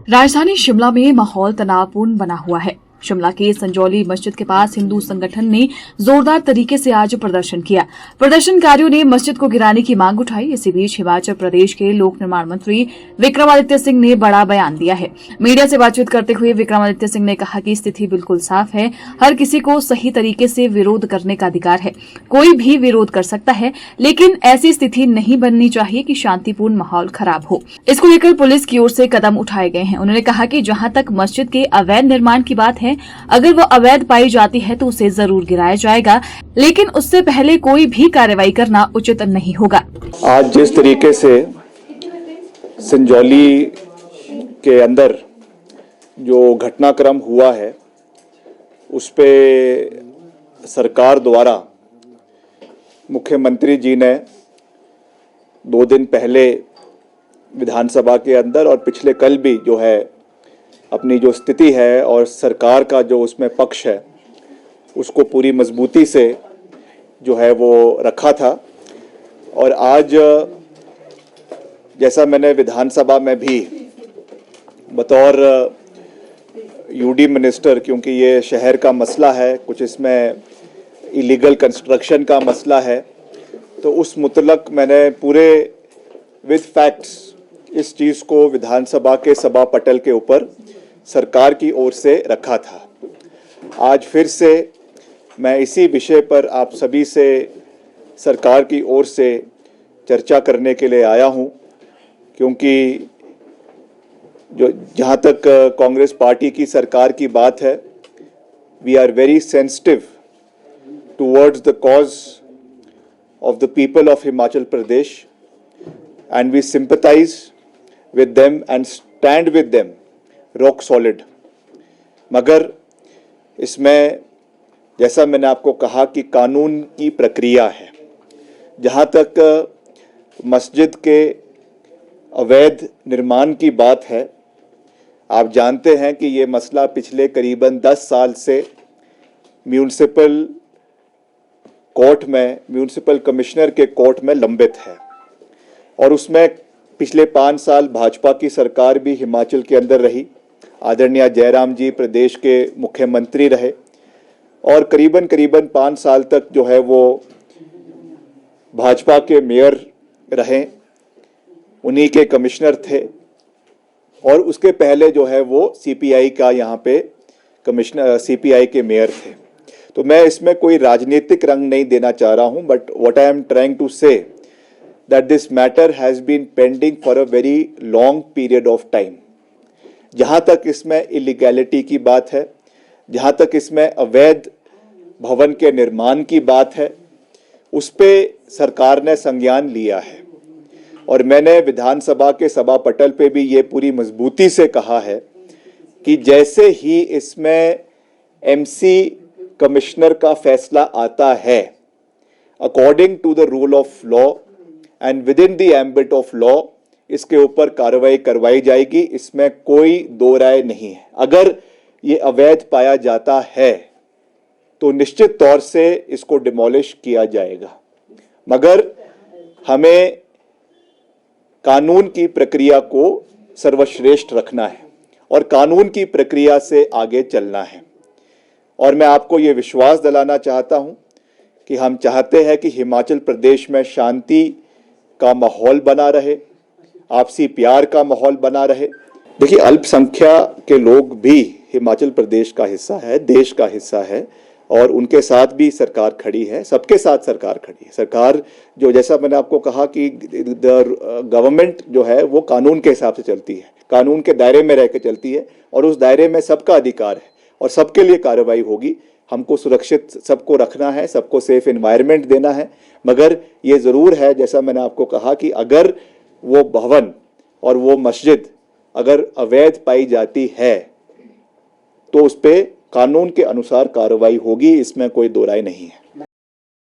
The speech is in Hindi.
राजधानी शिमला में माहौल तनावपूर्ण बना हुआ है। शिमला के संजौली मस्जिद के पास हिंदू संगठन ने जोरदार तरीके से आज प्रदर्शन किया। प्रदर्शनकारियों ने मस्जिद को गिराने की मांग उठाई। इसी बीच हिमाचल प्रदेश के लोक निर्माण मंत्री विक्रमादित्य सिंह ने बड़ा बयान दिया है। मीडिया से बातचीत करते हुए विक्रमादित्य सिंह ने कहा कि स्थिति बिल्कुल साफ है। हर किसी को सही तरीके से विरोध करने का अधिकार है। कोई भी विरोध कर सकता है, लेकिन ऐसी स्थिति नहीं बननी चाहिए कि शांतिपूर्ण माहौल खराब हो। इसको लेकर पुलिस की ओर से कदम उठाए गए हैं। उन्होंने कहा कि जहां तक मस्जिद के अवैध निर्माण की बात है, अगर वो अवैध पाई जाती है तो उसे जरूर गिराया जाएगा, लेकिन उससे पहले कोई भी कार्रवाई करना उचित नहीं होगा। आज जिस तरीके से संजौली के अंदर जो घटनाक्रम हुआ है, उस पे सरकार द्वारा मुख्यमंत्री जी ने 2 दिन पहले विधानसभा के अंदर और पिछले कल भी जो है अपनी जो स्थिति है और सरकार का जो उसमें पक्ष है उसको पूरी मजबूती से जो है वो रखा था। और आज जैसा मैंने विधानसभा में भी बतौर यूडी मिनिस्टर, क्योंकि ये शहर का मसला है, कुछ इसमें इलीगल कंस्ट्रक्शन का मसला है, तो उस मुतलक मैंने पूरे विद फैक्ट्स इस चीज़ को विधानसभा के सभा पटल के ऊपर सरकार की ओर से रखा था। आज फिर से मैं इसी विषय पर आप सभी से सरकार की ओर से चर्चा करने के लिए आया हूं, क्योंकि जो जहां तक कांग्रेस पार्टी की सरकार की बात है, we are very sensitive towards the cause of the people of Himachal Pradesh and we sympathize with them and stand with them rock solid. मगर इसमें जैसा मैंने आपको कहा कि कानून की प्रक्रिया है। जहाँ तक मस्जिद के अवैध निर्माण की बात है, आप जानते हैं कि ये मसला पिछले करीबन 10 साल से म्यूनिसिपल कोर्ट में, म्यूनिसिपल कमिश्नर के कोर्ट में लंबित है। और उसमें पिछले 5 साल भाजपा की सरकार भी हिमाचल के अंदर रही। आदरणीय जयराम जी प्रदेश के मुख्यमंत्री रहे और करीबन 5 साल तक जो है वो भाजपा के मेयर रहे, उन्हीं के कमिश्नर थे। और उसके पहले जो है वो सीपीआई का यहाँ पे कमिश्नर, सीपीआई के मेयर थे। तो मैं इसमें कोई राजनीतिक रंग नहीं देना चाह रहा हूँ, but what I am trying to say that this matter has been pending for a very long period of time. जहाँ तक इसमें इलीगैलिटी की बात है, जहाँ तक इसमें अवैध भवन के निर्माण की बात है, उस पे सरकार ने संज्ञान लिया है। और मैंने विधानसभा के सभा पटल पे भी ये पूरी मजबूती से कहा है कि जैसे ही इसमें एमसी कमिश्नर का फैसला आता है, according to the rule of law and within the ambit of law, इसके ऊपर कार्रवाई करवाई जाएगी। इसमें कोई दो राय नहीं है। अगर ये अवैध पाया जाता है तो निश्चित तौर से इसको डिमोलिश किया जाएगा। मगर हमें कानून की प्रक्रिया को सर्वश्रेष्ठ रखना है और कानून की प्रक्रिया से आगे चलना है। और मैं आपको ये विश्वास दिलाना चाहता हूँ कि हम चाहते हैं कि हिमाचल प्रदेश में शांति का माहौल बना रहे, आपसी प्यार का माहौल बना रहे। देखिए, अल्पसंख्यक के लोग भी हिमाचल प्रदेश का हिस्सा है, देश का हिस्सा है, और उनके साथ भी सरकार खड़ी है। सबके साथ सरकार खड़ी है। सरकार जो, जैसा मैंने आपको कहा कि गवर्नमेंट जो है वो कानून के हिसाब से चलती है, कानून के दायरे में रह के चलती है, और उस दायरे में सबका अधिकार है और सबके लिए कार्रवाई होगी। हमको सुरक्षित सबको रखना है, सबको सेफ एनवायरनमेंट देना है। मगर ये ज़रूर है, जैसा मैंने आपको कहा, कि अगर वो भवन और वो मस्जिद अगर अवैध पाई जाती है तो उस पे कानून के अनुसार कार्रवाई होगी। इसमें कोई दो राय नहीं है।